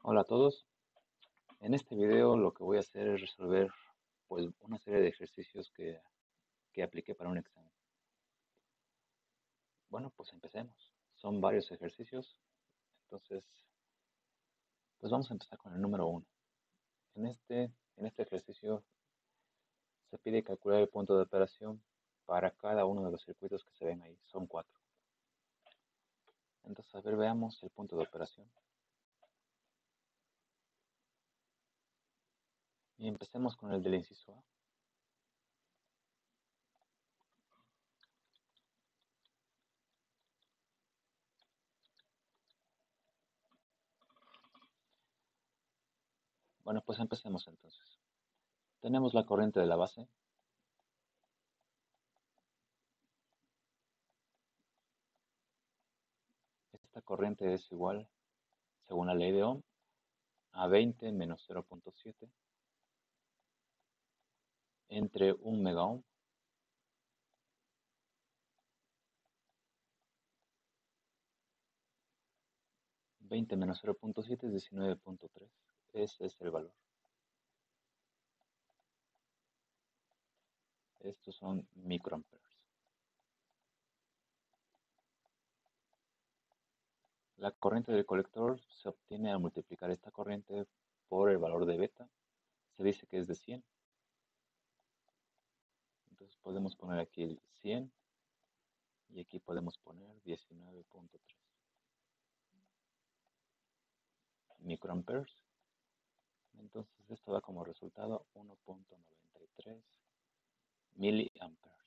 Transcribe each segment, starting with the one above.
Hola a todos. En este video lo que voy a hacer es resolver una serie de ejercicios que apliqué para un examen. Bueno, pues empecemos. Son varios ejercicios, entonces pues vamos a empezar con el número uno. En este ejercicio se pide calcular el punto de operación para cada uno de los circuitos que se ven ahí. Son 4. Entonces, a ver, veamos el punto de operación. Y empecemos con el del inciso A. Bueno, pues empecemos entonces. Tenemos la corriente de la base. Esta corriente es igual, según la ley de Ohm, a 20 menos 0.7 entre 1 megaohm veinte menos 0.7 es 19.3. Ese es el valor. Estos son microamperes. La corriente del colector se obtiene al multiplicar esta corriente por el valor de beta. Se dice que es de 100. Entonces podemos poner aquí el 100 y aquí podemos poner 19.3 microamperes. Entonces esto da como resultado 1.93 miliamperes.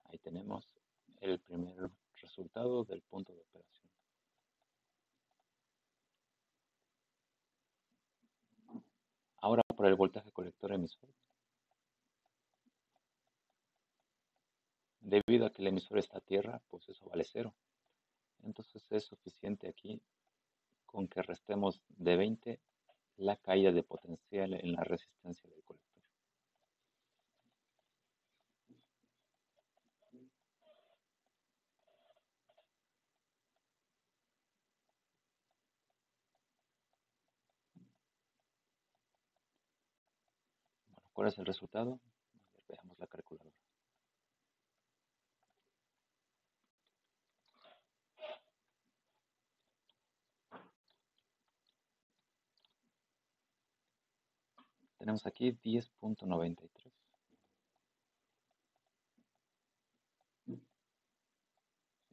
Ahí tenemos el primer resultado del punto de operación. Ahora por el voltaje colector emisor. Debido a que el emisor está a tierra, pues eso vale 0. Entonces es suficiente aquí con que restemos de 20 la caída de potencial en la resistencia del colector. Bueno, ¿cuál es el resultado? Veamos la calculadora. Tenemos aquí 10.93.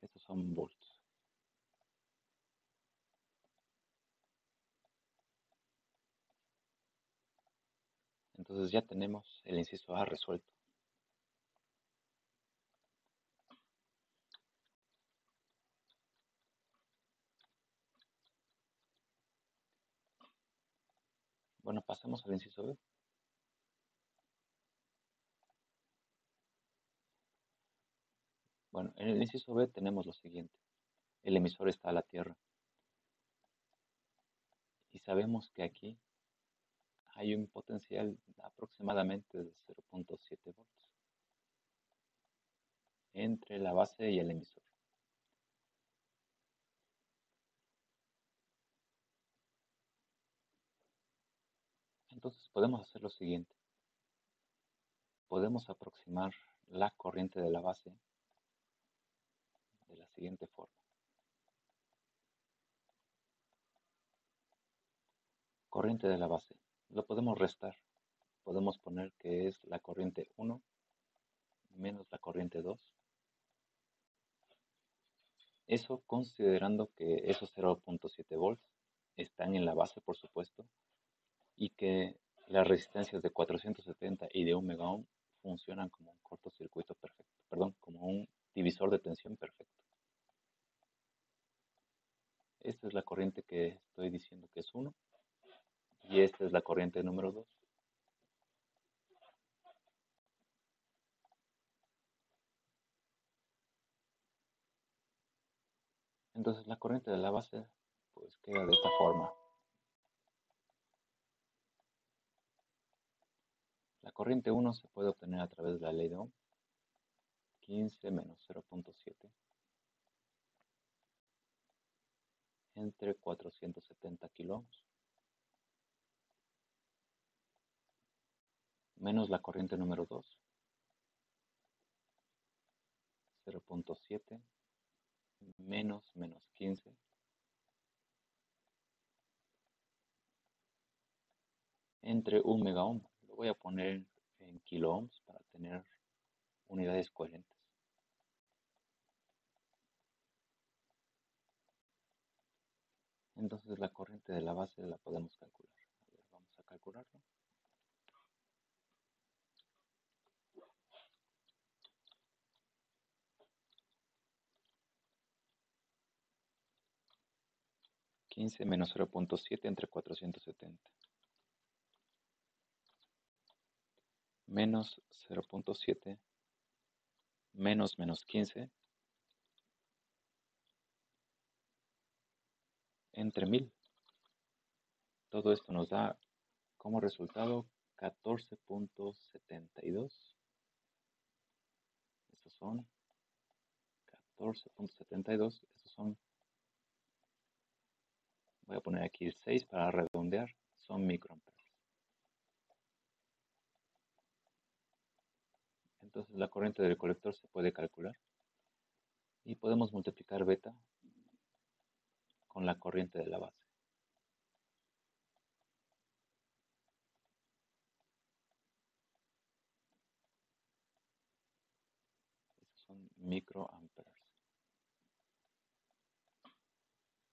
Estos son volts. Entonces ya tenemos el inciso A resuelto. Bueno, pasamos al inciso B. Bueno, en el inciso B tenemos lo siguiente. El emisor está a la tierra. Y sabemos que aquí hay un potencial aproximadamente de 0.7 volts entre la base y el emisor. Entonces podemos hacer lo siguiente. Podemos aproximar la corriente de la base de la siguiente forma. Corriente de la base. Lo podemos restar. Podemos poner que es la corriente 1 menos la corriente 2. Eso considerando que esos 0.7 volts están en la base, por supuesto, y que las resistencias de 470 y de 1 megaohm funcionan como un cortocircuito perfecto, perdón, como un divisor de tensión perfecto. Esta es la corriente que estoy diciendo que es 1 y esta es la corriente número 2. Entonces la corriente de la base pues queda de esta forma. La corriente 1 se puede obtener a través de la ley de Ohm, 15 menos 0.7 entre 470 kiloohms menos la corriente número 2, 0.7 menos 15 entre 1 megaohm. Lo voy a poner en kiloohms para tener unidades coherentes. Entonces la corriente de la base la podemos calcular. A ver, vamos a calcularlo. $15 menos 0.7 entre 470 menos 0.7 menos 15 entre 1000. Todo esto nos da como resultado 14.72. Estos son 14.72. Estos son, voy a poner aquí 6 para redondear, son microamperes. Entonces la corriente del colector se puede calcular y podemos multiplicar beta con la corriente de la base. Estos son microamperes.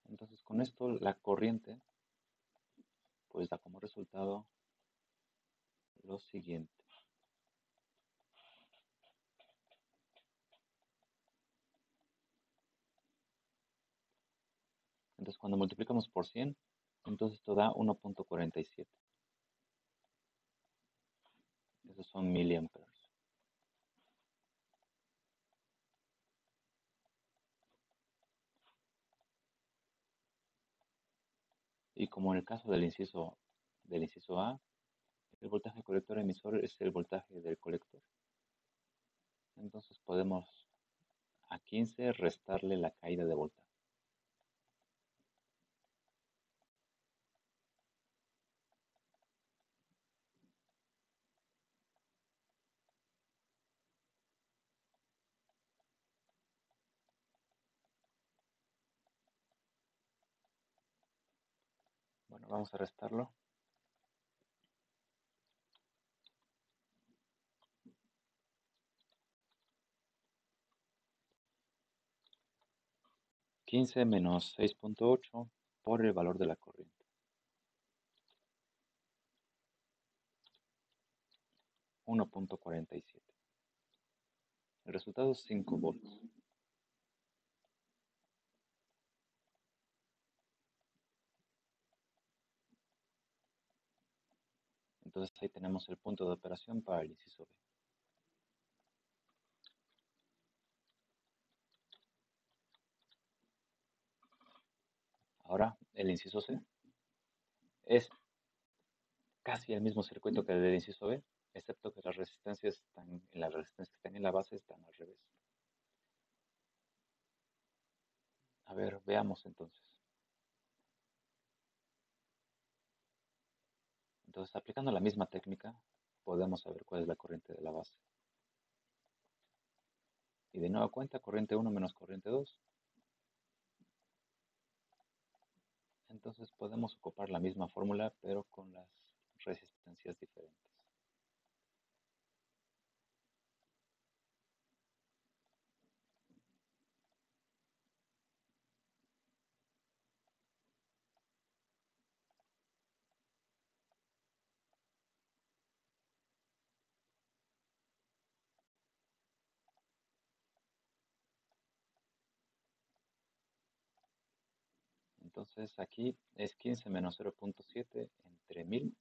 Entonces con esto la corriente pues da como resultado lo siguiente. Entonces cuando multiplicamos por 100, entonces esto da 1.47. Esos son miliamperes. Y como en el caso del inciso A, el voltaje colector emisor es el voltaje del colector. Entonces podemos a 15 restarle la caída de voltaje. Bueno, vamos a restarlo. $15 menos 6.8 por el valor de la corriente. 1.47. El resultado es 5 volts. Entonces ahí tenemos el punto de operación para el inciso B. Ahora el inciso C es casi el mismo circuito que el del inciso B, excepto que las resistencias que están en la base están al revés. A ver, veamos entonces. Entonces, aplicando la misma técnica, podemos saber cuál es la corriente de la base. Y de nueva cuenta, corriente 1 menos corriente 2. Entonces podemos ocupar la misma fórmula, pero con las resistencias diferentes. Entonces aquí es 15 menos 0.7 entre 1000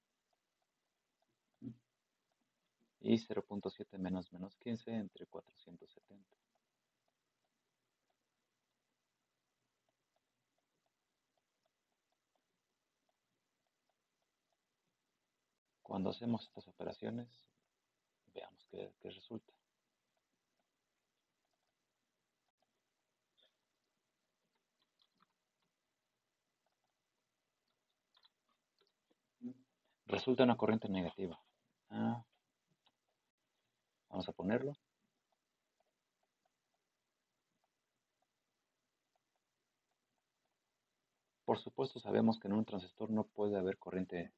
y 0.7 menos 15 entre 470. Cuando hacemos estas operaciones, veamos qué resulta. resulta una corriente negativa. Ah, vamos a ponerlo. Por supuesto, sabemos que en un transistor no puede haber corriente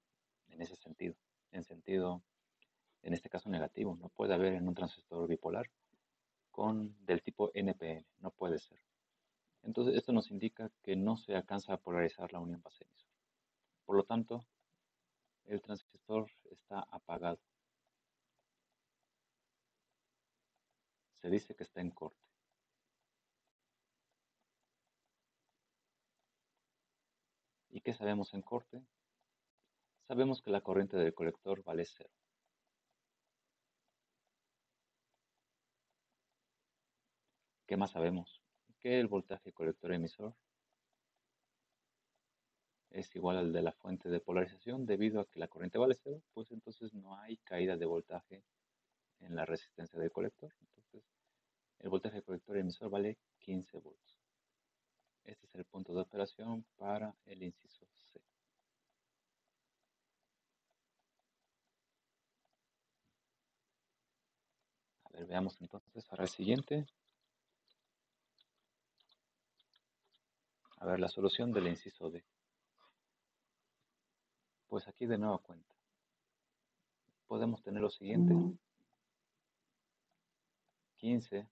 en ese sentido, en este caso negativo. No puede haber en un transistor bipolar del tipo NPN, no puede ser. Entonces, esto nos indica que no se alcanza a polarizar la unión base-emisor. Por lo tanto, el transistor está apagado. Se dice que está en corte. ¿Y qué sabemos en corte? Sabemos que la corriente del colector vale cero. ¿Qué más sabemos? Que el voltaje colector-emisor es igual al de la fuente de polarización debido a que la corriente vale cero, pues entonces no hay caída de voltaje en la resistencia del colector. Entonces, el voltaje colector-emisor vale 15 volts. Este es el punto de operación para el inciso C. A ver, veamos entonces ahora el siguiente. A ver, la solución del inciso D. Pues aquí de nueva cuenta. Podemos tener lo siguiente. 15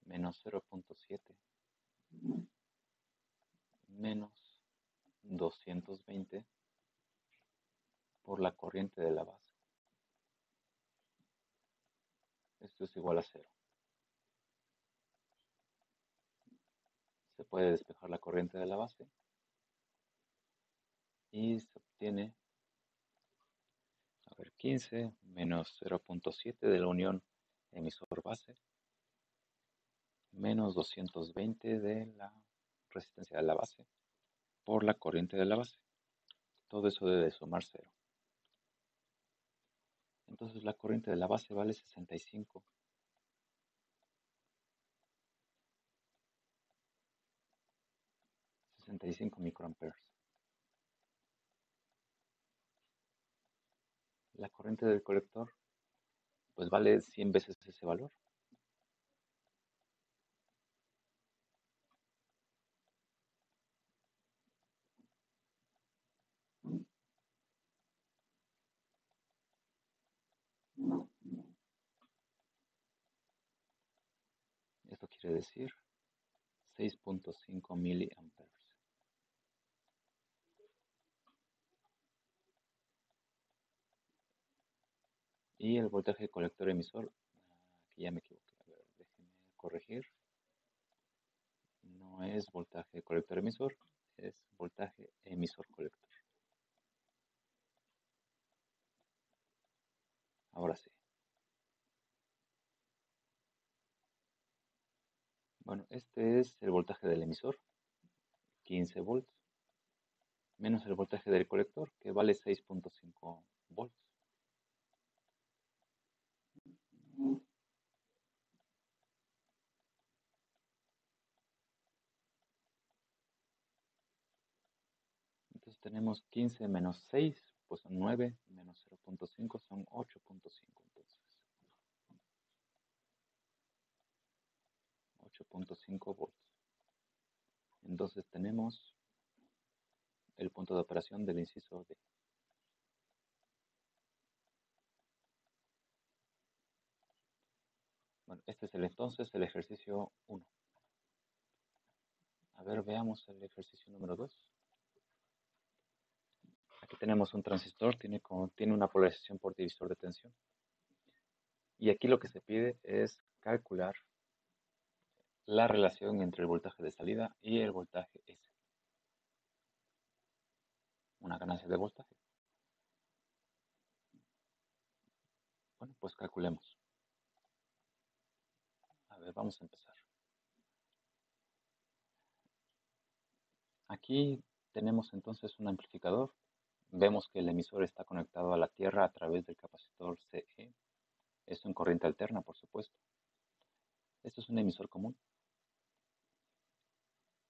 menos 0.7 menos 220 por la corriente de la base. Esto es igual a 0. Se puede despejar la corriente de la base y se obtiene, a ver, 15 menos 0.7 de la unión emisor-base menos 220 de la resistencia de la base por la corriente de la base. Todo eso debe sumar 0. Entonces la corriente de la base vale 65. 65 microamperes. La corriente del colector pues vale 100 veces ese valor. Esto quiere decir 6.5 miliamperes. Y el voltaje colector emisor, aquí ya me equivoqué, a ver, déjenme corregir. No es voltaje colector emisor, es voltaje emisor colector. Ahora sí. Bueno, este es el voltaje del emisor, 15 volts, menos el voltaje del colector, que vale 6.5 volts. Entonces tenemos 15 menos 6, pues son 9, menos 0.5 son 8.5. Entonces, 8.5 volts. Entonces tenemos el punto de operación del inciso D. Bueno, este es entonces el ejercicio 1. A ver, veamos el ejercicio número 2. Aquí tenemos un transistor, tiene una polarización por divisor de tensión. Y aquí lo que se pide es calcular la relación entre el voltaje de salida y el voltaje S. Una ganancia de voltaje. Bueno, pues calculemos. A ver, vamos a empezar. Aquí tenemos entonces un amplificador. Vemos que el emisor está conectado a la tierra a través del capacitor CE. Esto en corriente alterna, por supuesto. Esto es un emisor común.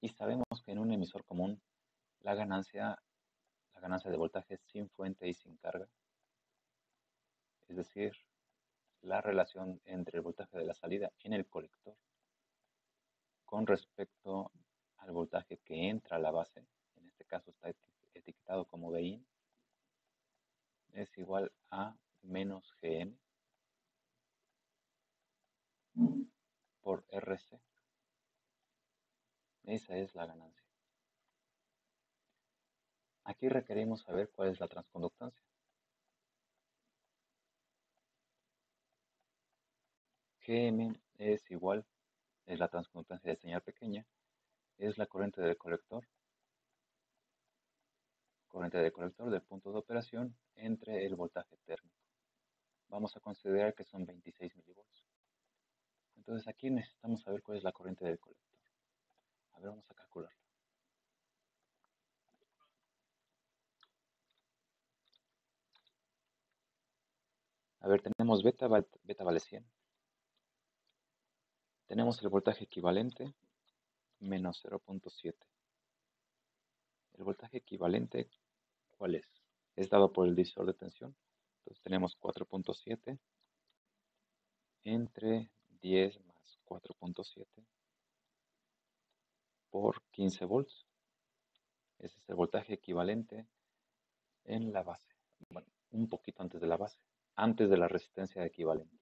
Y sabemos que en un emisor común la ganancia la ganancia de voltaje sin fuente y sin carga, es decir, la relación entre el voltaje de la salida en el colector con respecto al voltaje que entra a la base, en este caso está etiquetado como Vin, es igual a menos Gm por Rc. Esa es la ganancia. Aquí requerimos saber cuál es la transconductancia. Gm es igual, es la transconductancia de señal pequeña, es la corriente del colector del punto de operación entre el voltaje térmico. Vamos a considerar que son 26 milivolts. Entonces aquí necesitamos saber cuál es la corriente del colector. A ver, vamos a calcularlo. A ver, tenemos beta vale 100. Tenemos el voltaje equivalente menos 0.7. El voltaje equivalente, ¿cuál es? Es dado por el divisor de tensión. Entonces tenemos 4.7 entre 10 más 4.7 por 15 volts. Ese es el voltaje equivalente en la base. Bueno, un poquito antes de la base, antes de la resistencia equivalente.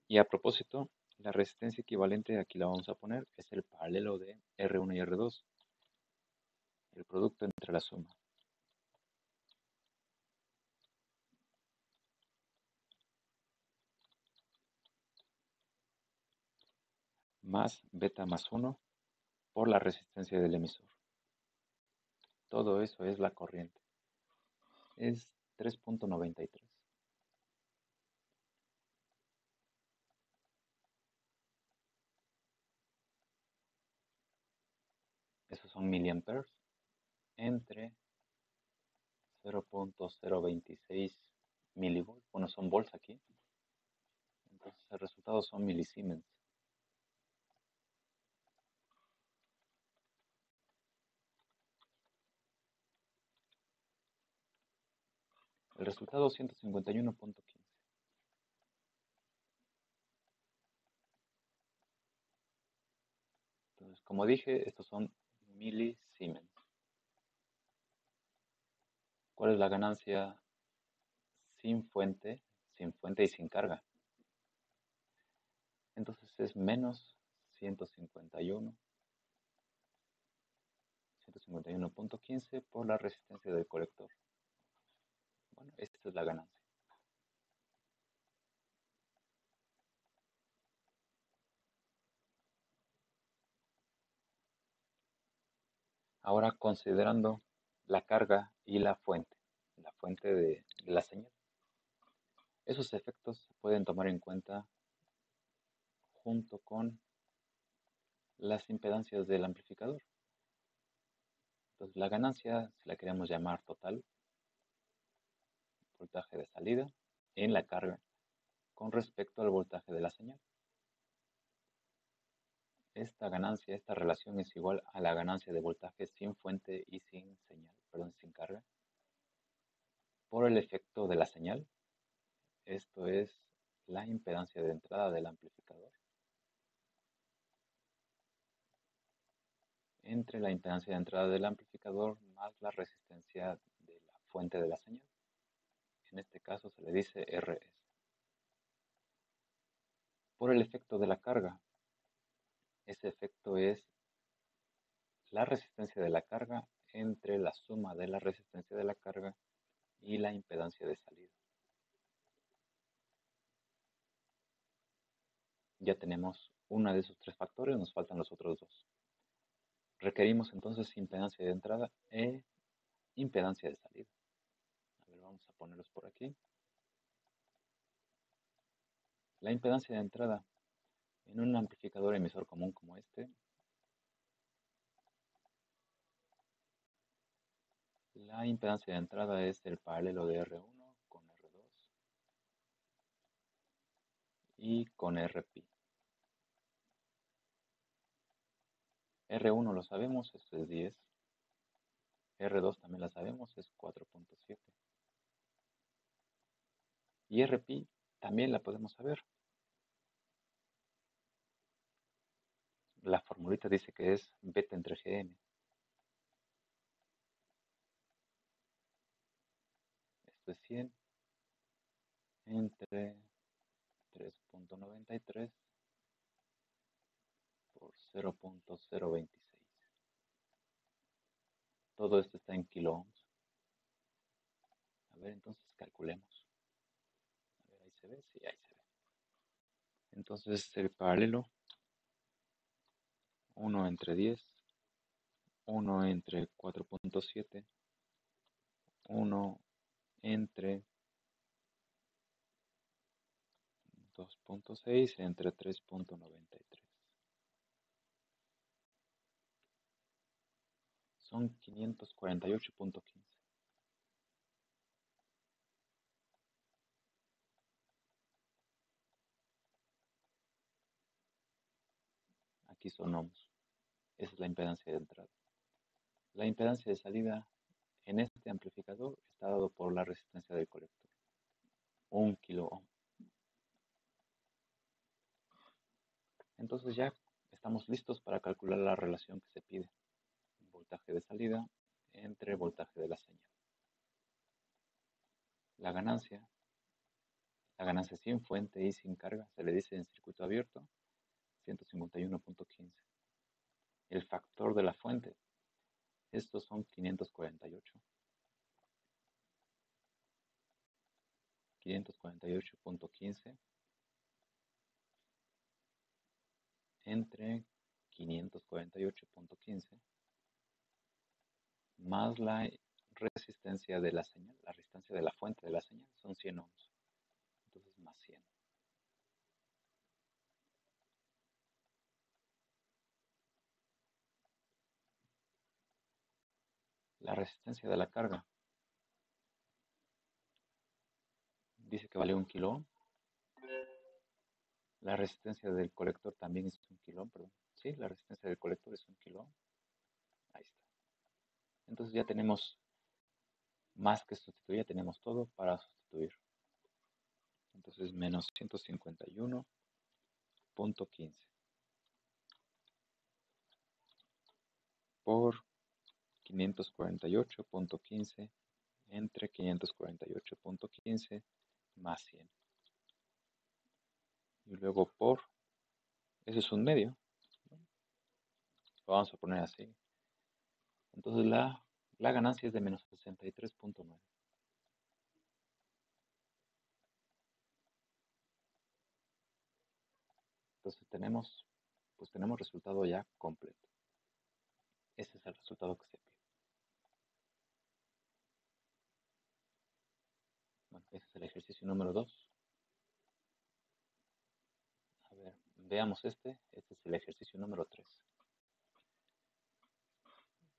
Y a propósito, la resistencia equivalente aquí la vamos a poner, es el paralelo de R1 y R2, el producto entre la suma. Más beta más 1 por la resistencia del emisor. Todo eso es la corriente. Es 3.93. Esos son miliamperes entre 0.026 milivolts. Bueno, son volts aquí. Entonces el resultado son milisiemens. El resultado 151.15. Entonces, como dije, estos son milisiemens. ¿Cuál es la ganancia sin fuente y sin carga? Entonces es menos 151.15 por la resistencia del colector. Bueno, esta es la ganancia. Ahora considerando la carga y la fuente de la señal. Esos efectos se pueden tomar en cuenta junto con las impedancias del amplificador. Entonces la ganancia, si la queremos llamar total, voltaje de salida en la carga con respecto al voltaje de la señal. Esta ganancia, esta relación es igual a la ganancia de voltaje sin fuente y sin señal, sin carga, por el efecto de la señal. Esto es la impedancia de entrada del amplificador entre la impedancia de entrada del amplificador más la resistencia de la fuente de la señal. En este caso se le dice Rs. Por el efecto de la carga. Ese efecto es la resistencia de la carga entre la suma de la resistencia de la carga y la impedancia de salida. Ya tenemos uno de esos tres factores, nos faltan los otros dos. Requerimos entonces impedancia de entrada e impedancia de salida. A ver, vamos a ponerlos por aquí. La impedancia de entrada en un amplificador emisor común como este, la impedancia de entrada es el paralelo de R1 con R2 y con Rp. R1 lo sabemos, esto es 10. R2 también la sabemos, es 4.7. Y RP también la podemos saber. La formulita dice que es beta entre GM. Esto es 100 entre 3.93 por 0.026. Todo esto está en kilo ohms. A ver, entonces calculemos. A ver, ahí se ve, sí, ahí se ve. Entonces el paralelo, 1 entre 10, 1 entre 4.7, 1 entre 2.6 entre 3.93. Son 548.15. Aquí son ohms. Esa es la impedancia de entrada. La impedancia de salida en este amplificador está dado por la resistencia del colector. 1 kilo ohm. Entonces ya estamos listos para calcular la relación que se pide. Voltaje de salida entre voltaje de la señal. La ganancia sin fuente y sin carga se le dice en circuito abierto 151.15. El factor de la fuente, estos son 548. 548.15 entre 548.15 más la resistencia de la señal, la resistencia de la fuente de la señal, son 100 ohms. Entonces, más 100. La resistencia de la carga dice que vale 1 kilo ohm. La resistencia del colector también es 1 kilo ohm, perdón. Sí, la resistencia del colector es 1 kilo ohm. Ahí está. Entonces ya tenemos más que sustituir, ya tenemos todo para sustituir. Entonces, menos 151.15 por 548.15 entre 548.15 más 100. Y luego por, eso es un medio, lo vamos a poner así. Entonces la ganancia es de menos 63.9. Entonces tenemos resultado ya completo. Ese es el resultado que se pide. Bueno, ese es el ejercicio número 2. A ver, veamos este. Este es el ejercicio número 3.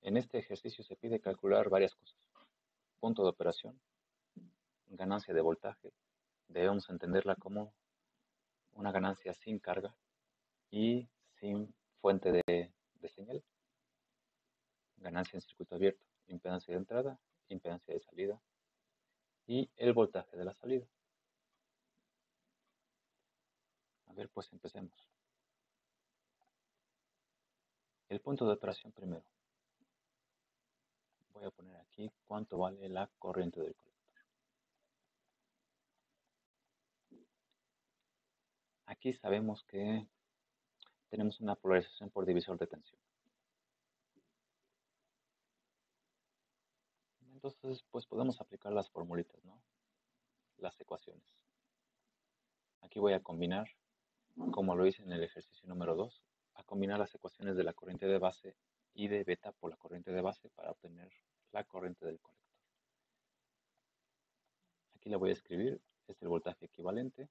En este ejercicio se pide calcular varias cosas. Punto de operación, ganancia de voltaje. Debemos entenderla como una ganancia sin carga y sin fuente de señal. Ganancia en circuito abierto, impedancia de entrada, impedancia de salida y el voltaje de la salida. A ver, pues empecemos. El punto de operación primero. Voy a poner aquí cuánto vale la corriente del colector. Aquí sabemos que tenemos una polarización por divisor de tensión. Entonces, pues podemos aplicar las formulitas, ¿no? Las ecuaciones. Aquí voy a combinar, como lo hice en el ejercicio número 2, a combinar las ecuaciones de la corriente de base y de beta por la corriente de base para obtener la corriente del colector. Aquí la voy a escribir, es el voltaje equivalente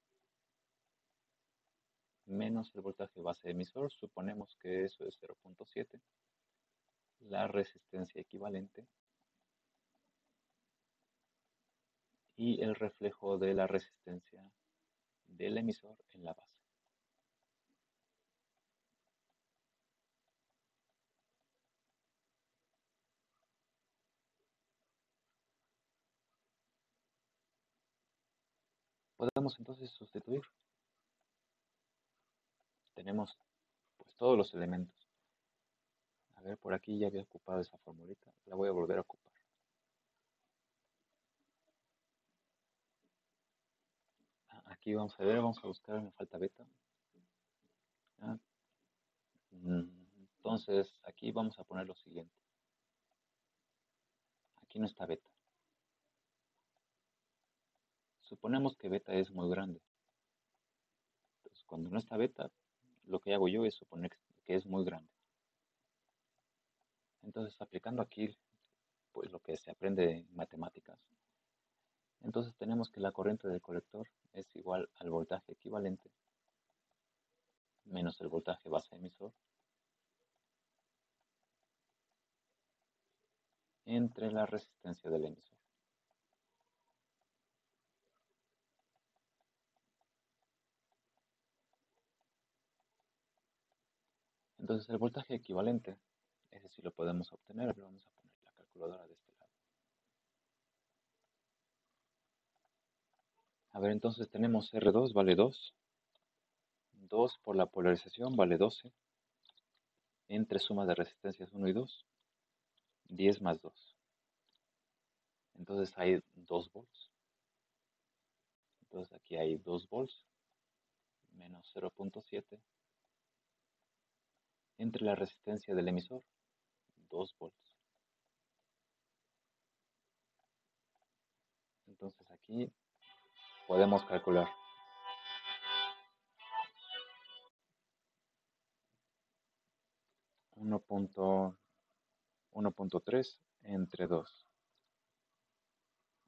menos el voltaje base emisor, suponemos que eso es 0.7, la resistencia equivalente y el reflejo de la resistencia del emisor en la base. Podemos entonces sustituir. Tenemos pues todos los elementos. A ver, por aquí ya había ocupado esa formulita. La voy a volver a ocupar. Aquí vamos a ver, vamos a buscar, me falta beta. Ah, Entonces, aquí vamos a poner lo siguiente. Aquí no está beta. Suponemos que beta es muy grande. Entonces, cuando no está beta, lo que hago yo es suponer que es muy grande. Entonces, aplicando aquí pues lo que se aprende en matemáticas, entonces tenemos que la corriente del colector es igual al voltaje equivalente menos el voltaje base emisor entre la resistencia del emisor. Entonces el voltaje equivalente, ese sí lo podemos obtener. Vamos a poner la calculadora de este lado. A ver, entonces tenemos R2 vale 2. 2 por la polarización vale 12. Entre suma de resistencias 1 y 2, 10 más 2. Entonces hay 2 volts. Entonces aquí hay 2 volts menos 0.7 entre la resistencia del emisor, 2 volts. Entonces aquí podemos calcular 1.3 entre 2.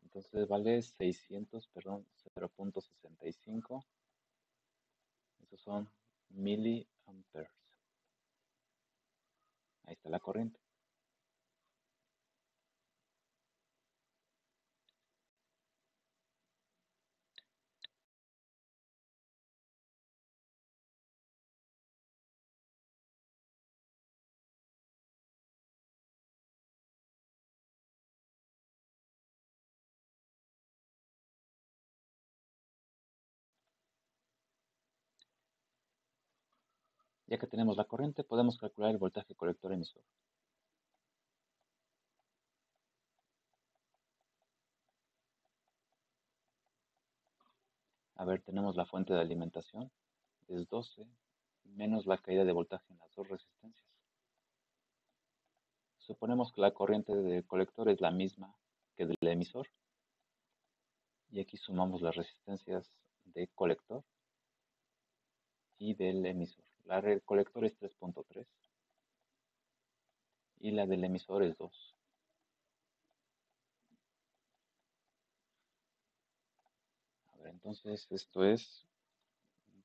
Entonces vale 600, perdón, 0.65. Esos son miliamperes. Ahí está la corriente. Ya que tenemos la corriente, podemos calcular el voltaje colector emisor. A ver, tenemos la fuente de alimentación, es 12, menos la caída de voltaje en las dos resistencias. Suponemos que la corriente del colector es la misma que del emisor. Y aquí sumamos las resistencias de colector y del emisor. La del colector es 3.3 y la del emisor es 2. A ver, entonces esto es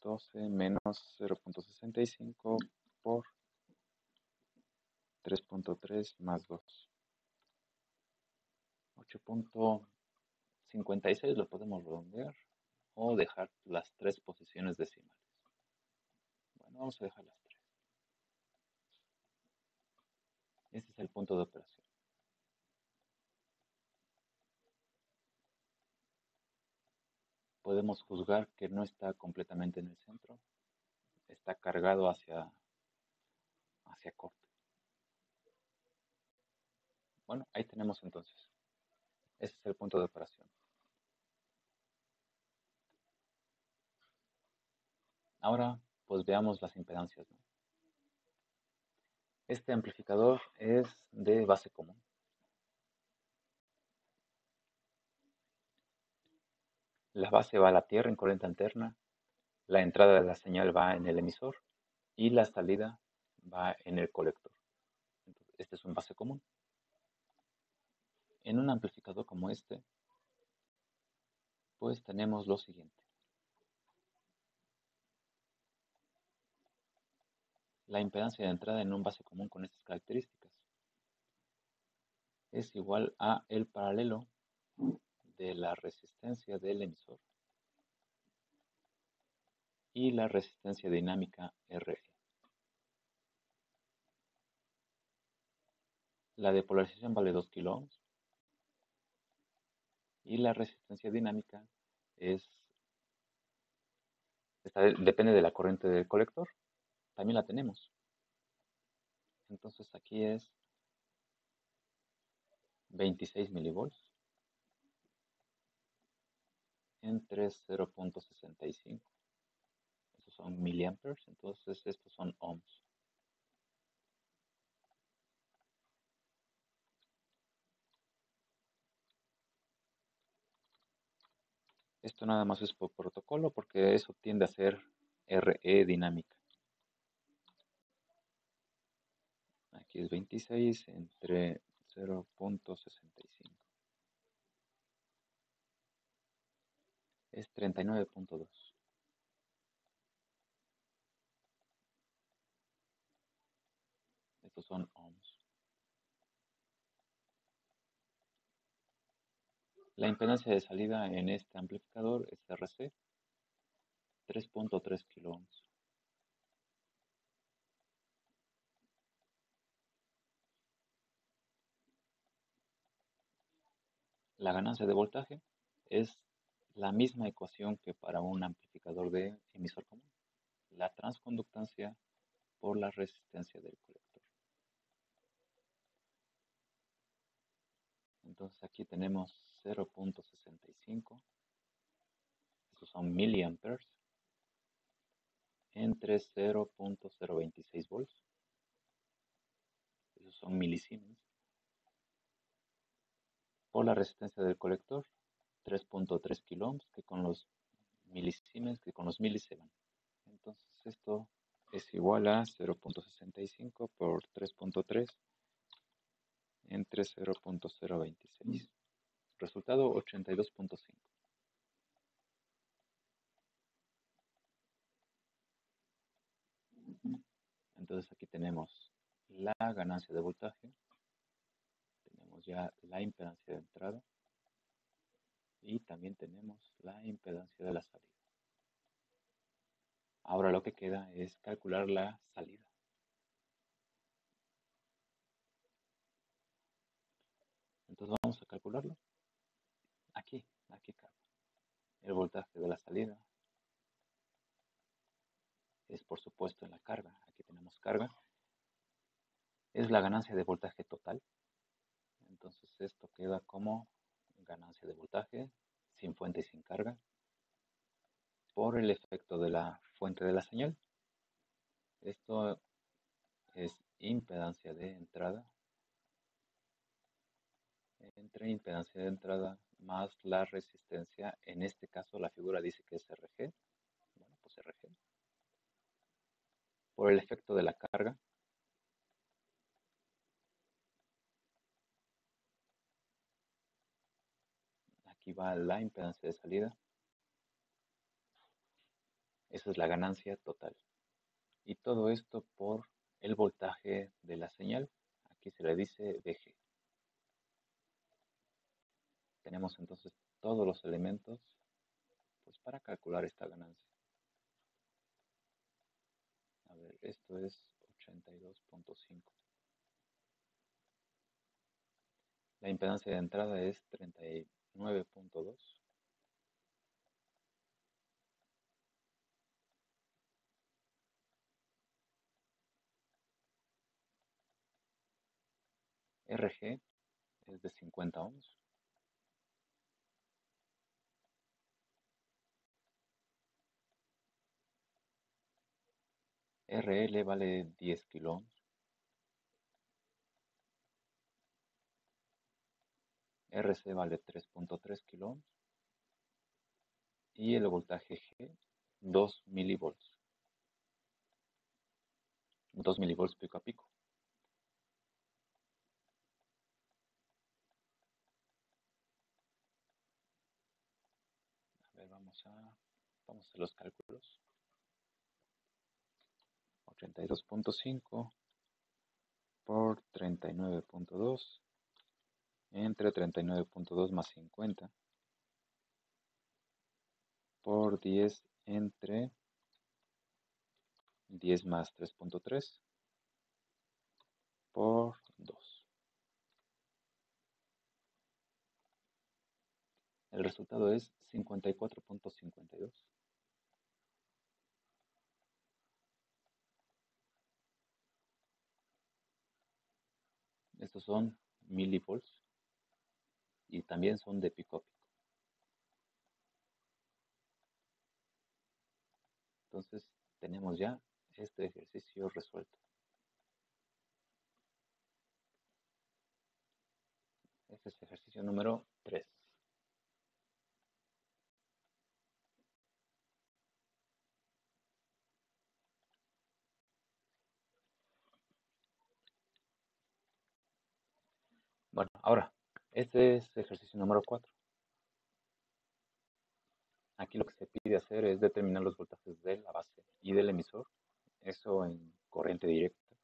12 menos 0.65 por 3.3 más 2. 8.56 lo podemos redondear o dejar las tres posiciones decimales. Bueno, vamos a dejar las tres. Este es el punto de operación. Podemos juzgar que no está completamente en el centro, está cargado hacia corte. Bueno, ahí tenemos entonces. Ese es el punto de operación. Ahora, pues veamos las impedancias, ¿no? Este amplificador es de base común. La base va a la tierra en corriente alterna, la entrada de la señal va en el emisor y la salida va en el colector. Entonces, este es un base común. En un amplificador como este, pues tenemos lo siguiente. La impedancia de entrada en un base común con estas características es igual a el paralelo de la resistencia del emisor y la resistencia dinámica Re. La depolarización vale 2 kilo ohms y la resistencia dinámica es Depende de la corriente del colector, también la tenemos. Entonces aquí es 26 milivolts entre 0.65. Estos son miliamperes, entonces estos son ohms. Esto nada más es por protocolo porque eso tiende a ser RE dinámica. Aquí es 26 entre 0.65. Es 39.2. Estos son ohms. La impedancia de salida en este amplificador es RC, 3.3 kilo ohms. La ganancia de voltaje es la misma ecuación que para un amplificador de emisor común. La transconductancia por la resistencia del colector. Entonces aquí tenemos 0.65. Estos son miliamperes entre 0.026 volts. Esos son milisiemens. Por la resistencia del colector, 3.3 kilo ohms, que con los milisiemens, que con los milis se van. Entonces esto es igual a 0.65 por 3.3 entre 0.026. Resultado 82.5. Entonces aquí tenemos la ganancia de voltaje, tenemos ya la impedancia de entrada y también tenemos la impedancia de la salida. Ahora lo que queda es calcular la salida. Entonces vamos a calcularlo. Aquí cabe. El voltaje de la salida es por supuesto en la carga. Aquí tenemos carga. Es la ganancia de voltaje total. Entonces esto queda como ganancia de voltaje sin fuente y sin carga por el efecto de la fuente de la señal. Esto es impedancia de entrada entre impedancia de entrada más la resistencia. En este caso la figura dice que es RG. Bueno, pues RG. Por el efecto de la carga. Aquí va la impedancia de salida. Esa es la ganancia total. Y todo esto por el voltaje de la señal. Aquí se le dice VG. Tenemos entonces todos los elementos pues, para calcular esta ganancia. A ver, esto es 82.5. La impedancia de entrada es 39.2. RG es de 50 ohms. RL vale 10 kilo ohms. RC vale 3.3 kilo ohms. Y el voltaje G, 2 milivolts. 2 milivolts pico a pico. A ver, vamos a hacer los cálculos. 82.5 por 39.2 entre 39.2 más 50 por 10 entre 10 más 3.3 por 2. El resultado es 54.52. Estos son milivolts y también son de pico a pico. Entonces tenemos ya este ejercicio resuelto. Este es el ejercicio número 3. Bueno, ahora, este es el ejercicio número 4. Aquí lo que se pide hacer es determinar los voltajes de la base y del emisor, eso en corriente directa.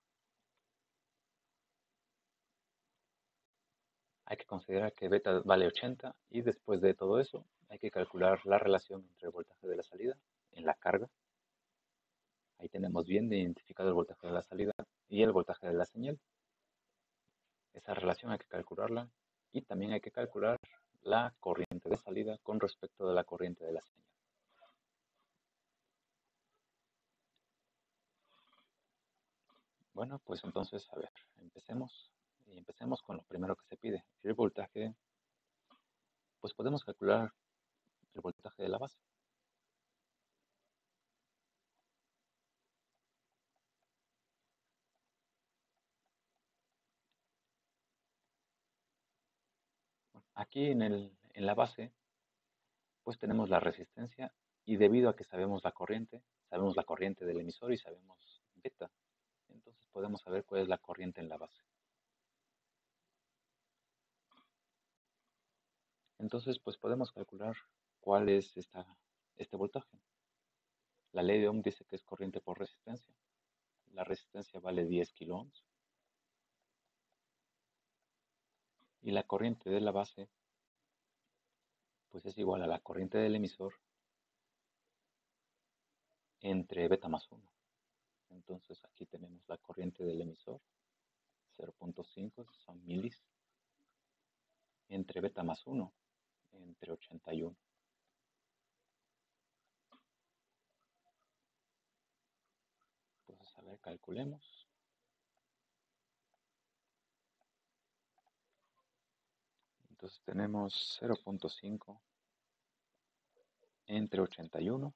Hay que considerar que beta vale 80 y después de todo eso hay que calcular la relación entre el voltaje de la salida en la carga. Ahí tenemos bien identificado el voltaje de la salida y el voltaje de la señal. Esa relación hay que calcularla y también hay que calcular la corriente de salida con respecto de la corriente de la señal. Bueno, pues entonces, a ver, empecemos. Y empecemos con lo primero que se pide. El voltaje, pues podemos calcular el voltaje de la base. Aquí en la base, pues tenemos la resistencia y debido a que sabemos la corriente del emisor y sabemos beta, entonces podemos saber cuál es la corriente en la base. Entonces, pues podemos calcular cuál es este voltaje. La ley de Ohm dice que es corriente por resistencia. La resistencia vale 10 kiloohms. Y la corriente de la base, pues es igual a la corriente del emisor entre beta más 1. Entonces aquí tenemos la corriente del emisor, 0.5, son milis, entre beta más 1, entre 81. Entonces, a ver, calculemos. Entonces tenemos 0.5 entre 81.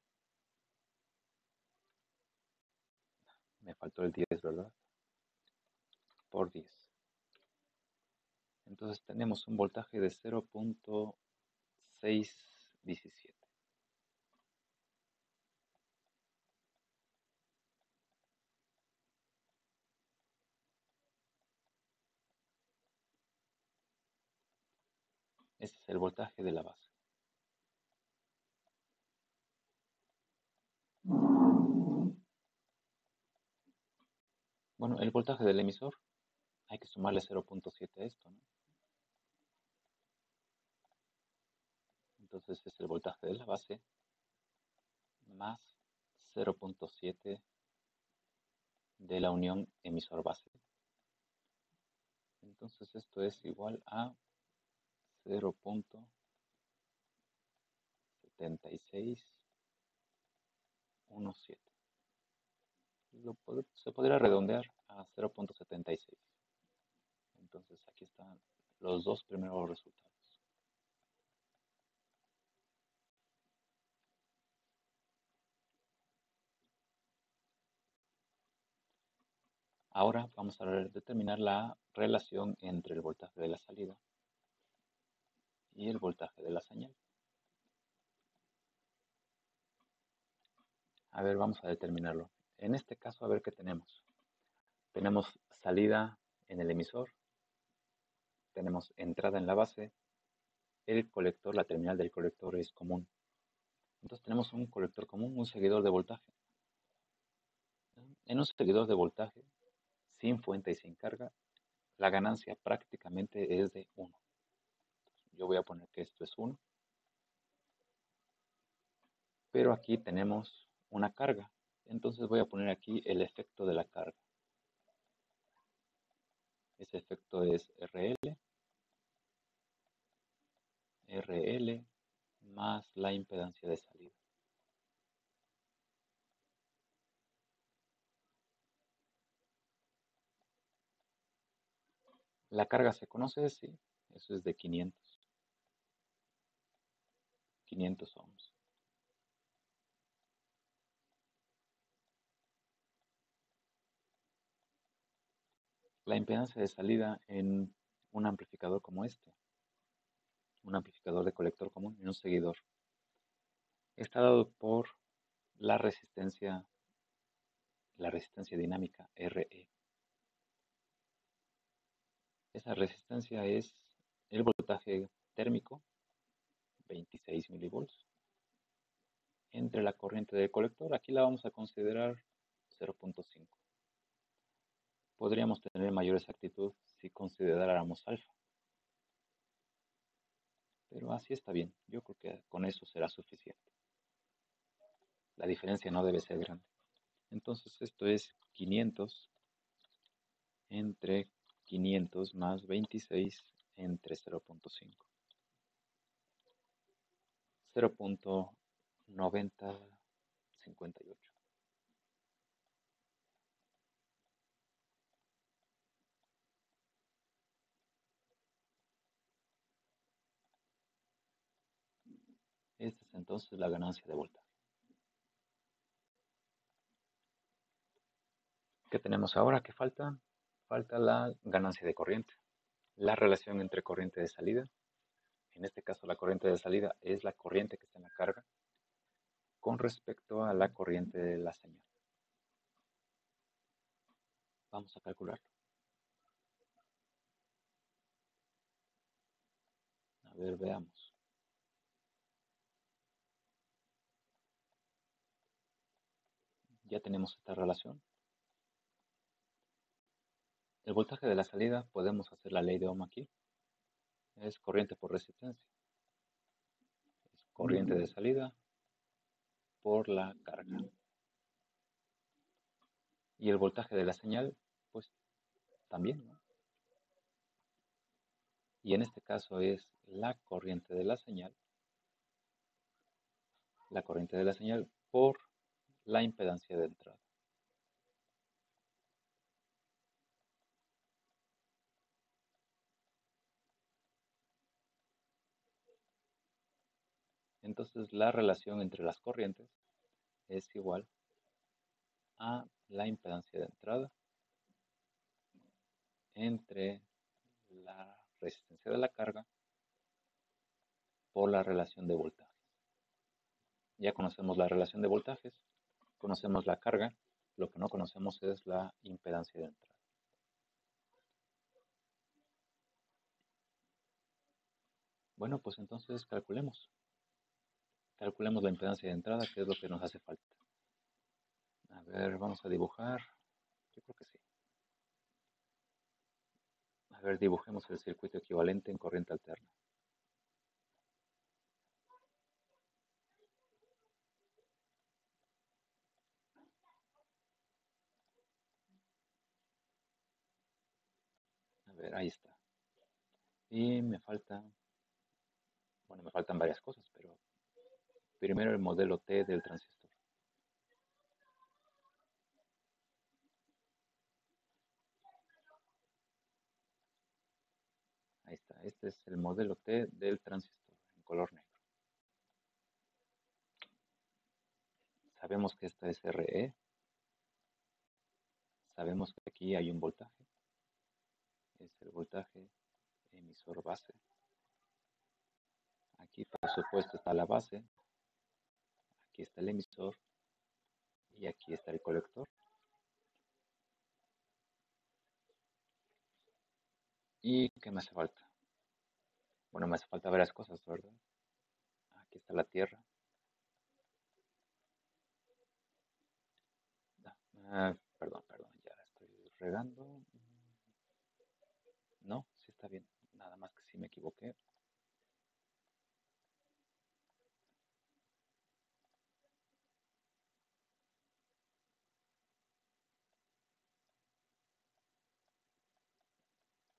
Me faltó el 10, ¿verdad? Por 10. Entonces tenemos un voltaje de 0.617. Ese es el voltaje de la base. Bueno, el voltaje del emisor, hay que sumarle 0.7 a esto, ¿no? Entonces es el voltaje de la base más 0.7 de la unión emisor-base. Entonces esto es igual a 0.7617. Se podría redondear a 0.76. Entonces aquí están los dos primeros resultados. Ahora vamos a determinar la relación entre el voltaje de la salida y el voltaje de la señal. A ver, vamos a determinarlo. En este caso, a ver qué tenemos. Tenemos salida en el emisor, tenemos entrada en la base, el colector, la terminal del colector es común. Entonces tenemos un colector común, un seguidor de voltaje. En un seguidor de voltaje, sin fuente y sin carga, la ganancia prácticamente es de 1. Yo voy a poner que esto es 1. Pero aquí tenemos una carga. Entonces voy a poner aquí el efecto de la carga. Ese efecto es RL más la impedancia de salida. La carga se conoce, sí, eso es de 500 ohms. La impedancia de salida en un amplificador como este, un amplificador de colector común y un seguidor, está dado por la resistencia dinámica RE. Esa resistencia es el voltaje térmico, 26 milivolts, entre la corriente del colector. Aquí la vamos a considerar 0.5. Podríamos tener mayor exactitud si consideráramos alfa, pero así está bien. Yo creo que con eso será suficiente. La diferencia no debe ser grande. Entonces esto es 500 entre 500 más 26 entre 0.5. 0.9058. Esta es entonces la ganancia de voltaje. ¿Qué tenemos ahora? ¿Qué falta? Falta la ganancia de corriente. La relación entre corriente de salida, en este caso la corriente de salida es la corriente que está en la carga, con respecto a la corriente de la señal. Vamos a calcularlo. A ver, veamos. Ya tenemos esta relación. El voltaje de la salida, podemos hacer la ley de Ohm aquí. Es corriente por resistencia. Es corriente de salida por la carga. Y el voltaje de la señal, pues también, ¿no? Y en este caso es la corriente de la señal por la impedancia de entrada. Entonces la relación entre las corrientes es igual a la impedancia de entrada entre la resistencia de la carga por la relación de voltajes. Ya conocemos la relación de voltajes, conocemos la carga, lo que no conocemos es la impedancia de entrada. Bueno, pues entonces calculemos. Calculemos la impedancia de entrada, que es lo que nos hace falta. A ver, vamos a dibujar. Yo creo que sí. A ver, dibujemos el circuito equivalente en corriente alterna. A ver, ahí está. Y me faltan varias cosas, pero primero el modelo T del transistor. Ahí está. Este es el modelo T del transistor en color negro. Sabemos que esta es RE. Sabemos que aquí hay un voltaje. Es el voltaje emisor base. Aquí, por supuesto, está la base. Aquí está el emisor. Y aquí está el colector. ¿Y qué me hace falta? Bueno, me hace falta varias cosas, ¿verdad? Aquí está la tierra. Perdón, ya la estoy regando. No, sí está bien. Nada más que si me equivoqué.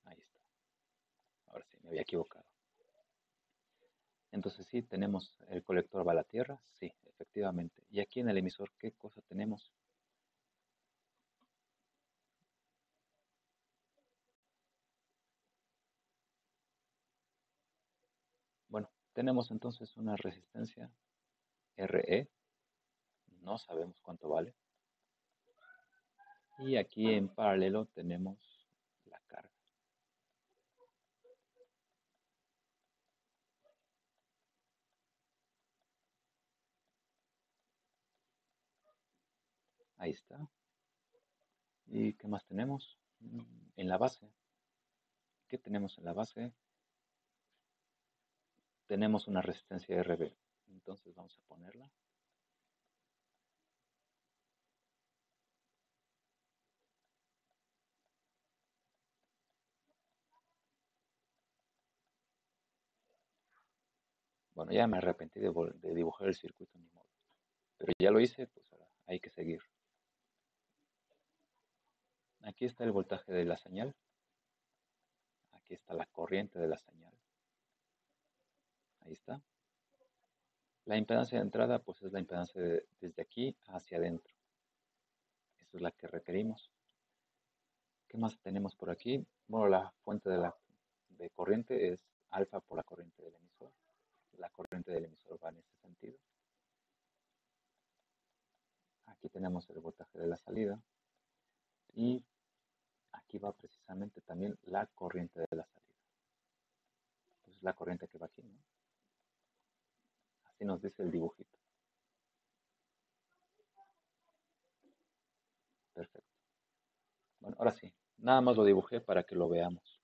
Ahí está. Ahora sí, me había equivocado. Entonces sí, tenemos el colector va a la tierra. Sí, efectivamente. Y aquí en el emisor, ¿qué cosa tenemos? Tenemos entonces una resistencia RE, no sabemos cuánto vale. Y aquí en paralelo tenemos la carga. Ahí está. ¿Y qué más tenemos? En la base. ¿Qué tenemos en la base? Tenemos una resistencia RB. Entonces vamos a ponerla. Bueno, ya me arrepentí de dibujar el circuito, ni modo. Pero ya lo hice, pues ahora hay que seguir. Aquí está el voltaje de la señal. Aquí está la corriente de la señal. Ahí está. La impedancia de entrada, pues es la impedancia desde aquí hacia adentro. Esa es la que requerimos. ¿Qué más tenemos por aquí? Bueno, la fuente de corriente es alfa por la corriente del emisor. La corriente del emisor va en este sentido. Aquí tenemos el voltaje de la salida. Y aquí va precisamente también la corriente de la salida. Pues es la corriente que va aquí, ¿no? Así nos dice el dibujito. Perfecto. Bueno, ahora sí. Nada más lo dibujé para que lo veamos.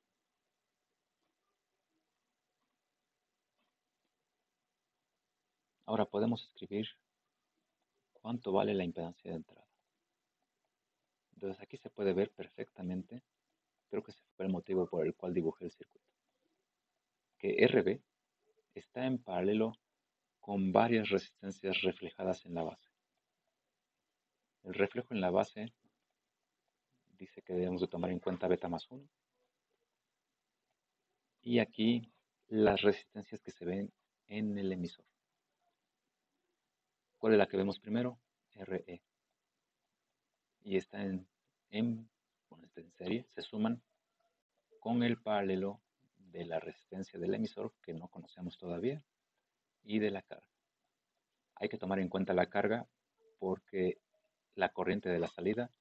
Ahora podemos escribir cuánto vale la impedancia de entrada. Entonces aquí se puede ver perfectamente, creo que ese fue el motivo por el cual dibujé el circuito, que RB está en paralelo con varias resistencias reflejadas en la base. El reflejo en la base dice que debemos de tomar en cuenta beta más 1. Y aquí las resistencias que se ven en el emisor. ¿Cuál es la que vemos primero? RE. Y está en serie, se suman con el paralelo de la resistencia del emisor que no conocemos todavía y de la carga. Hay que tomar en cuenta la carga porque la corriente de la salida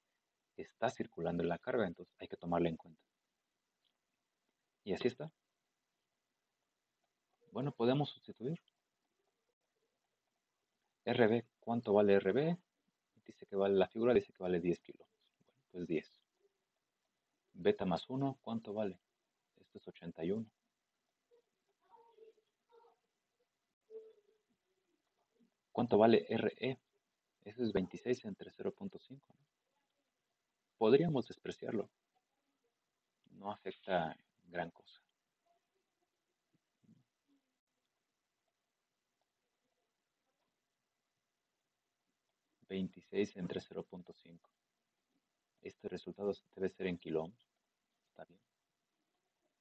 está circulando en la carga, entonces hay que tomarla en cuenta. Y así está. Bueno, podemos sustituir. RB, ¿cuánto vale RB? Dice que vale, la figura dice que vale 10 kilos. Bueno, pues 10. Beta más 1, ¿cuánto vale? Esto es 81. ¿Cuánto vale RE? Eso es 26 entre 0.5. ¿No? Podríamos despreciarlo. No afecta gran cosa. 26 entre 0.5. Este resultado debe ser en kiloohms. Está bien.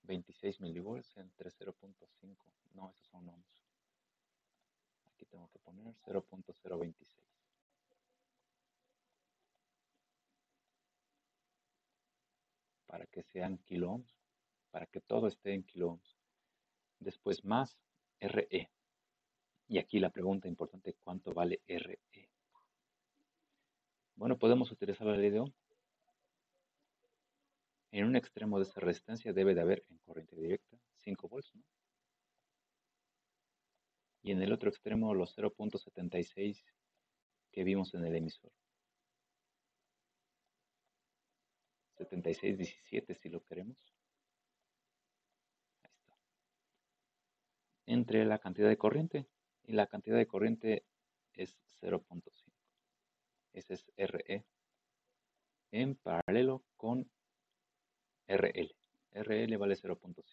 26 milivolts entre 0.5. No, esos son ohms. Aquí tengo que poner 0.026. Para que sean kiloohms. Para que todo esté en kiloohms. Después más RE. Y aquí la pregunta importante, ¿cuánto vale RE? Bueno, podemos utilizar la ley de Ohm. En un extremo de esa resistencia debe de haber en corriente directa 5 volts, ¿no? Y en el otro extremo los 0.76 que vimos en el emisor. 7617 si lo queremos. Ahí está. Entre la cantidad de corriente y la cantidad de corriente es 0.5. Ese es RE en paralelo con RL. RL vale 0.5.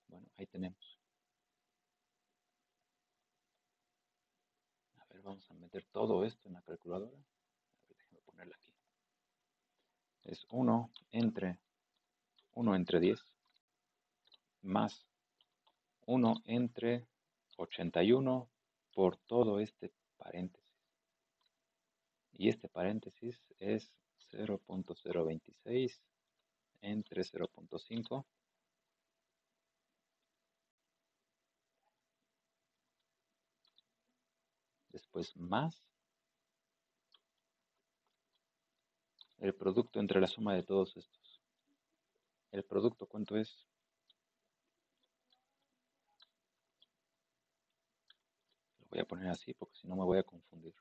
Bueno, ahí tenemos. A ver, vamos a meter todo esto en la calculadora. A ver, déjenme ponerla aquí. Es 1 entre 10 más 1 entre 81 por todo este paréntesis. Y este paréntesis es 0.026 entre 0.5 después más el producto entre la suma de todos estos. ¿El producto cuánto es? Lo voy a poner así porque si no me voy a confundir.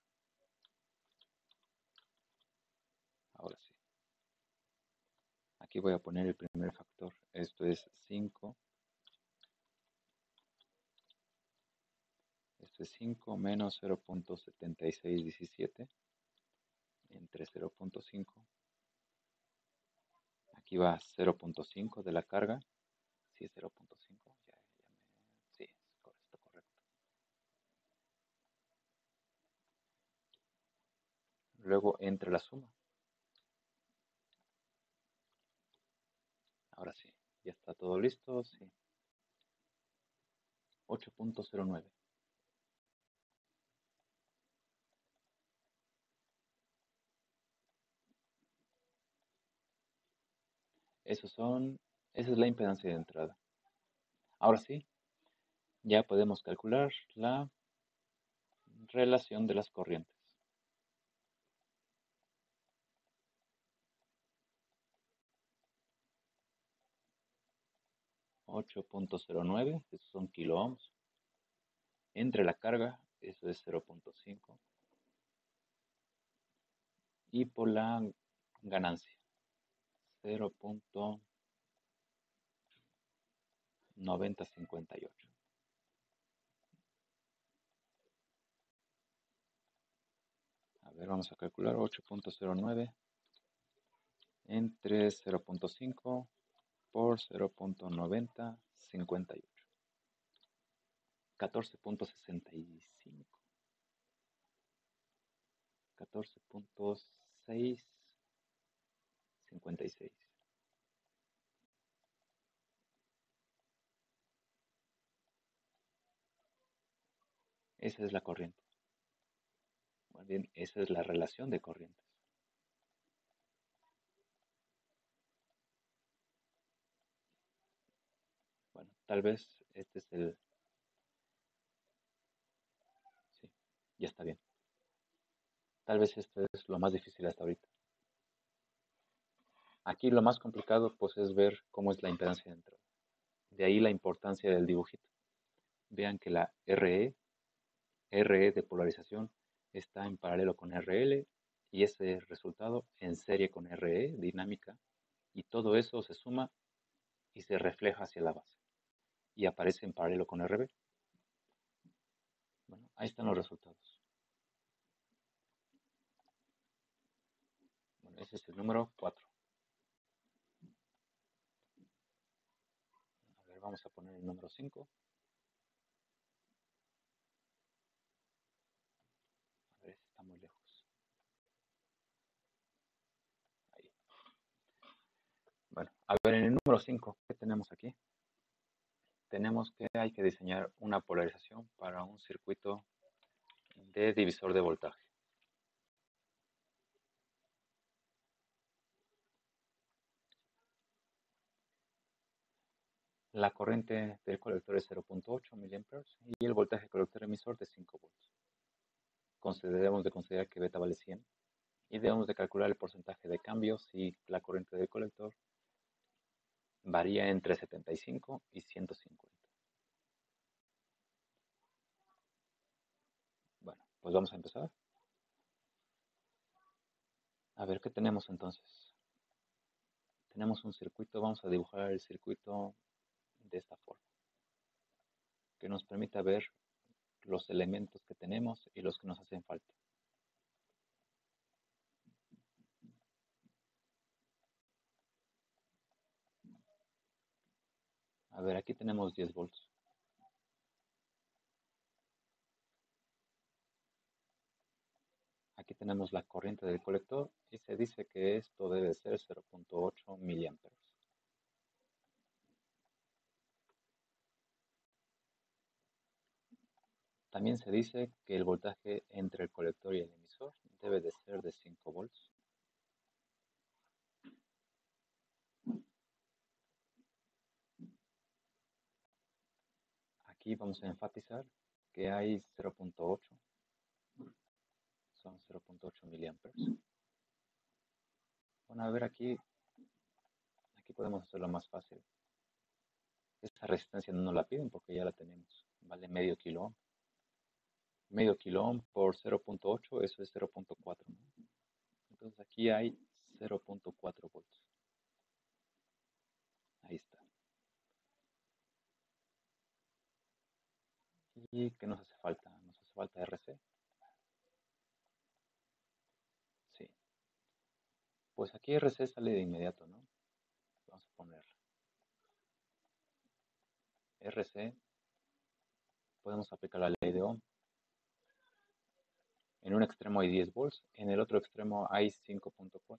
Ahora sí. Aquí voy a poner el primer factor. Esto es 5. Esto es 5 menos 0.7617 entre 0.5. Aquí va 0.5 de la carga. Sí, es 0.5. Sí, es correcto, correcto. Luego entre la suma. Ahora sí, ya está todo listo. Sí. 8.09. Esa es la impedancia de entrada. Ahora sí, ya podemos calcular la relación de las corrientes. 8.09, esos son kilo ohms. Entre la carga, eso es 0.5. Y por la ganancia, 0.9058. A ver, vamos a calcular 8.09 entre 0.5 por 0.9058. 14.65. 14.656. Esa es la corriente. Muy bien, esa es la relación de corrientes. Bueno, tal vez este es el... Sí, ya está bien. Tal vez esto es lo más difícil hasta ahorita. Aquí lo más complicado pues es ver cómo es la impedancia de entrada. De ahí la importancia del dibujito. Vean que la RE de polarización está en paralelo con RL y ese resultado en serie con RE dinámica y todo eso se suma y se refleja hacia la base y aparece en paralelo con RB. Bueno, ahí están los resultados. Bueno, ese es el número 4. A ver, vamos a poner el número 5. A ver si está muy lejos. Ahí. Bueno, a ver, en el número 5, ¿qué tenemos aquí? Tenemos que hay que diseñar una polarización para un circuito de divisor de voltaje. La corriente del colector es 0.8 mA y el voltaje colector emisor de 5 volts. Debemos de considerar que beta vale 100 y debemos de calcular el porcentaje de cambio si la corriente del colector varía entre 75 y 150. Bueno, pues vamos a empezar. A ver, ¿qué tenemos entonces? Tenemos un circuito, vamos a dibujar el circuito de esta forma, que nos permita ver los elementos que tenemos y los que nos hacen falta. A ver, aquí tenemos 10 volts. Aquí tenemos la corriente del colector y se dice que esto debe ser 0.8 miliamperes. También se dice que el voltaje entre el colector y el emisor debe de ser de 5 volts. aquí vamos a enfatizar que hay 0.8, son 0.8 miliamperes. Bueno, a ver aquí podemos hacerlo más fácil. Esta resistencia no nos la piden porque ya la tenemos, vale medio kilo ohm. Medio kilo ohm por 0.8, eso es 0.4, ¿no? Entonces aquí hay 0.4 volts. Ahí está. ¿Y qué nos hace falta? Nos hace falta RC. Sí. Pues aquí RC sale de inmediato, ¿no? Vamos a poner RC. Podemos aplicar la ley de Ohm. En un extremo hay 10 volts, en el otro extremo hay 5.4.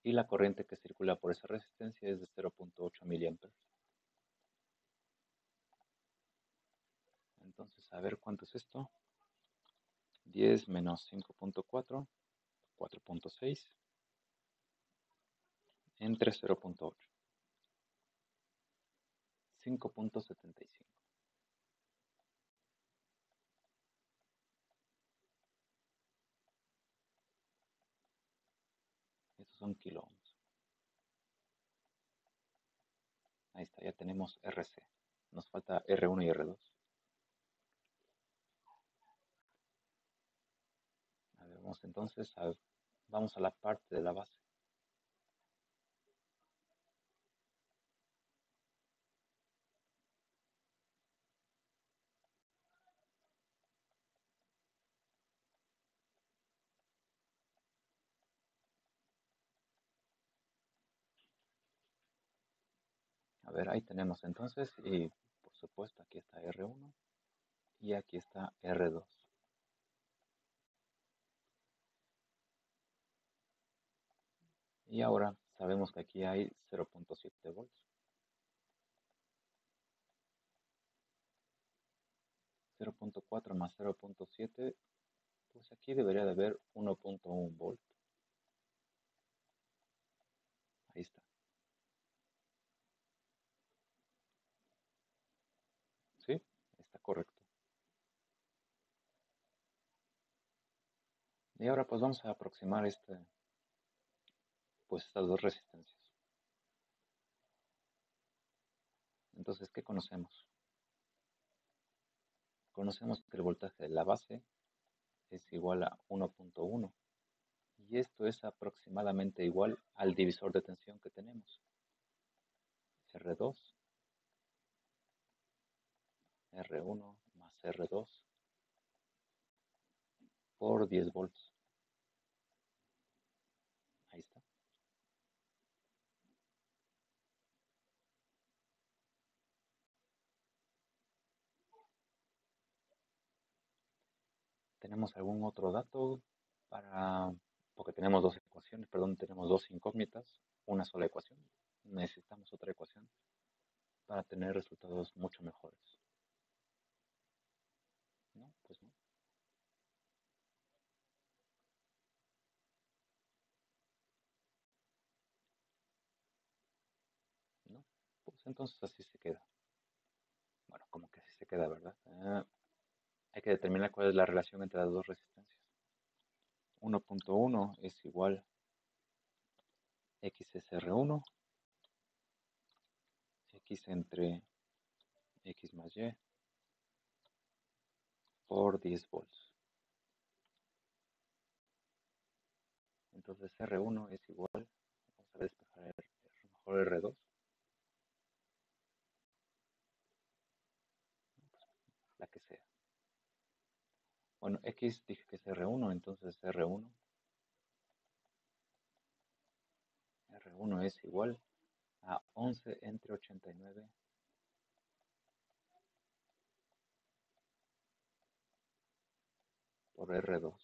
Y la corriente que circula por esa resistencia es de 0.8 miliamperes. Entonces, a ver cuánto es esto. 10 menos 5.4, 4.6, entre 0.8, 5.75. Estos son kilo ohms. Ahí está, ya tenemos RC. Nos falta R1 y R2. A ver, vamos entonces vamos a la parte de la base. A ver, ahí tenemos entonces, y por supuesto aquí está R1 y aquí está R2. Y ahora sabemos que aquí hay 0.7 volts. 0.4 más 0.7, pues aquí debería de haber 1.1 volt. Ahí está. ¿Sí? Está correcto. Y ahora pues vamos a aproximar pues estas dos resistencias. Entonces, ¿qué conocemos? Conocemos que el voltaje de la base es igual a 1.1 y esto es aproximadamente igual al divisor de tensión que tenemos. R2, R1 más R2 por 10 volts. Ahí está. ¿Tenemos algún otro dato porque tenemos dos ecuaciones, perdón, tenemos dos incógnitas, una sola ecuación? Necesitamos otra ecuación para tener resultados mucho mejores. No, pues no. No, pues entonces así se queda. Bueno, como que así se queda, ¿verdad? Hay que determinar cuál es la relación entre las dos resistencias. 1.1 es igual X es R1, X entre X más Y por 10 volts. Entonces R1 es igual, vamos a despejar mejor R2, la que sea. Bueno, X dije que es R1, entonces R1 es igual a 11 entre 89 por R2.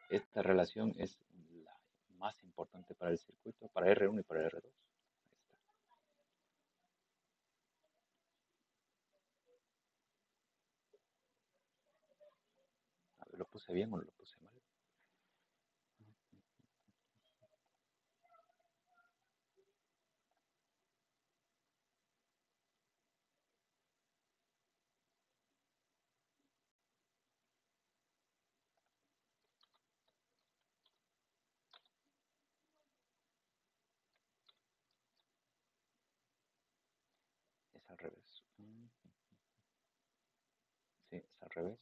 Esta relación es la más importante para el circuito, para R1 y para R2. Ahí está. A ver, ¿lo puse bien o lo puse mal? revés. Sí, es al revés.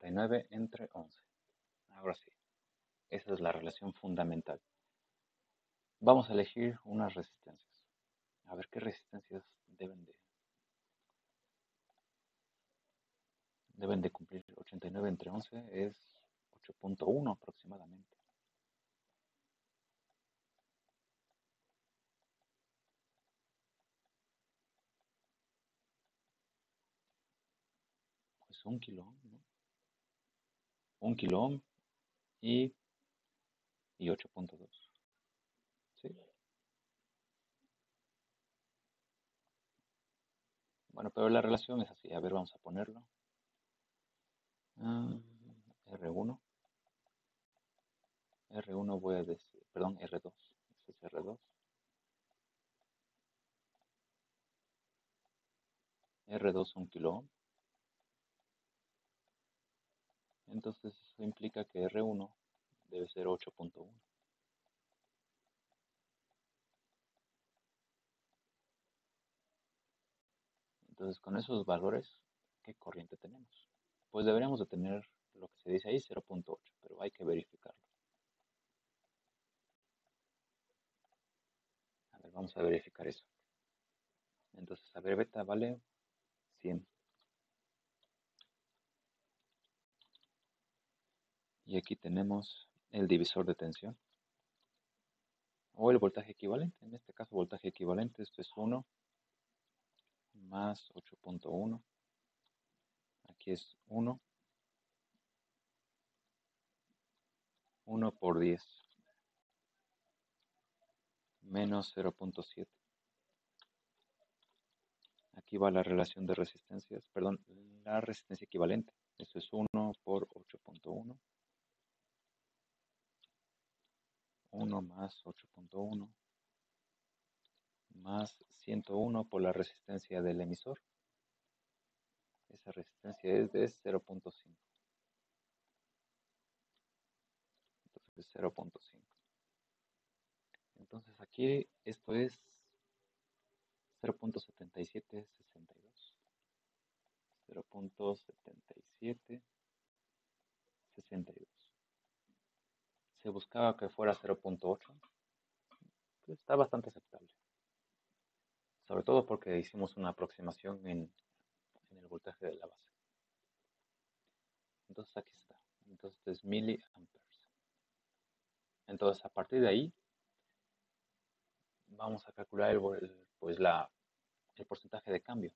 $89 entre 11. Ahora sí, esa es la relación fundamental. Vamos a elegir unas resistencias. A ver qué resistencias deben de cumplir. 89 entre 11 es 8.1 aproximadamente. Pues 1 kilo ohm, ¿no? 1 kilo ohm y 8.2. ¿Sí? Bueno, pero la relación es así. A ver, vamos a ponerlo. Ah, R1. R1 voy a decir, perdón, R2. Este es R2. R2 1 kilo ohm. Entonces eso implica que R1 debe ser 8.1. Entonces con esos valores, ¿qué corriente tenemos? Pues deberíamos de tener lo que se dice ahí 0.8, pero hay que verificarlo. A ver, vamos a verificar eso. Entonces, a ver, beta vale 100. Y aquí tenemos el divisor de tensión. O el voltaje equivalente. En este caso, voltaje equivalente. Esto es 1 más 8.1. Aquí es 1. 1 por 10. Menos 0.7. Aquí va la relación de resistencias. Perdón, la resistencia equivalente. Esto es 1 por 8.1. 1 más 8.1 más 101 por la resistencia del emisor. Esa resistencia es de 0.5. Entonces 0.5. Entonces aquí esto es 0.7762. 0.7762. Se buscaba que fuera 0.8. Está bastante aceptable. Sobre todo porque hicimos una aproximación en el voltaje de la base. Entonces aquí está. Entonces es miliamperes. Entonces a partir de ahí vamos a calcular el porcentaje de cambio.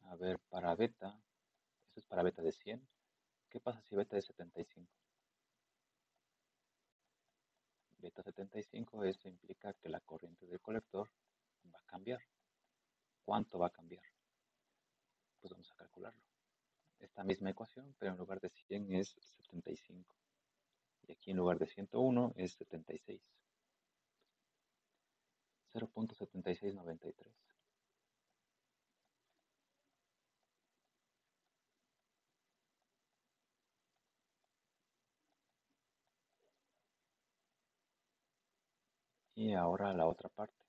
A ver, para beta, esto es para beta de 100. ¿Qué pasa si beta es 75? Beta 75, esto implica que la corriente del colector va a cambiar. ¿Cuánto va a cambiar? Pues vamos a calcularlo. Esta misma ecuación, pero en lugar de 100 es 75. Y aquí en lugar de 101 es 76. 0.7693. Y ahora la otra parte,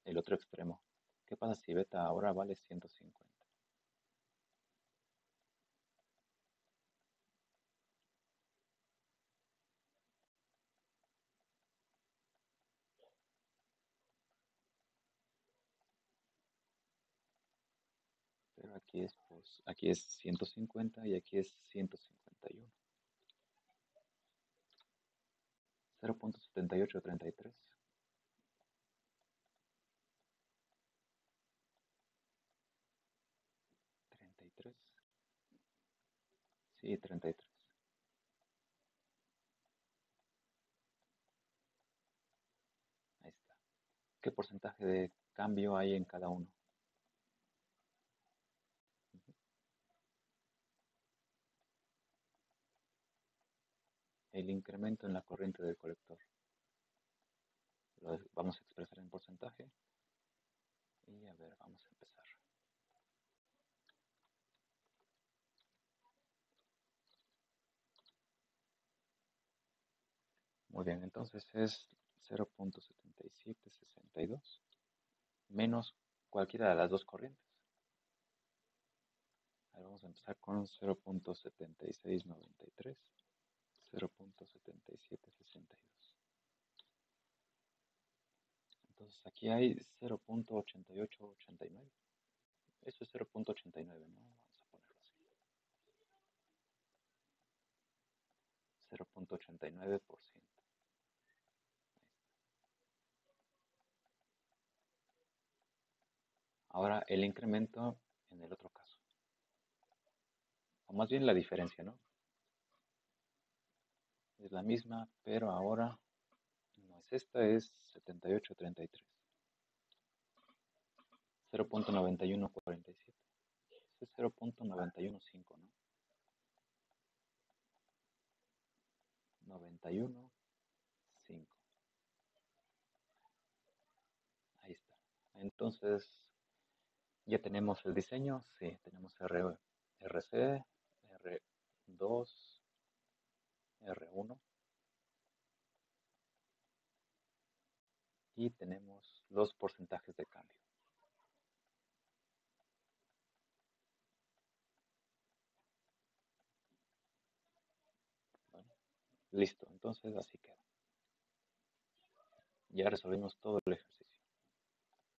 el otro extremo. ¿Qué pasa si beta ahora vale 150? Pero aquí es 150 y aquí es 151. 0.7833. 33. Sí, 33. Ahí está. ¿Qué porcentaje de cambio hay en cada uno? El incremento en la corriente del colector. Lo vamos a expresar en porcentaje. Y a ver, vamos a empezar. Muy bien, entonces es 0.7762 menos cualquiera de las dos corrientes. Ahí vamos a empezar con 0.7693, 0.7762. Entonces aquí hay 0.8889. Eso es 0.89, ¿no? Vamos a ponerlo así. 0.89%. Ahora el incremento en el otro caso. O más bien la diferencia, ¿no? Es la misma, pero ahora no es esta, es 7833. 0.9147. Es 0.915, ¿no? 915. Ahí está. Entonces, ya tenemos el diseño. Sí, tenemos RC, R2, R1 y tenemos los porcentajes de cambio. Bueno, listo, entonces así queda. Ya resolvimos todo el ejercicio.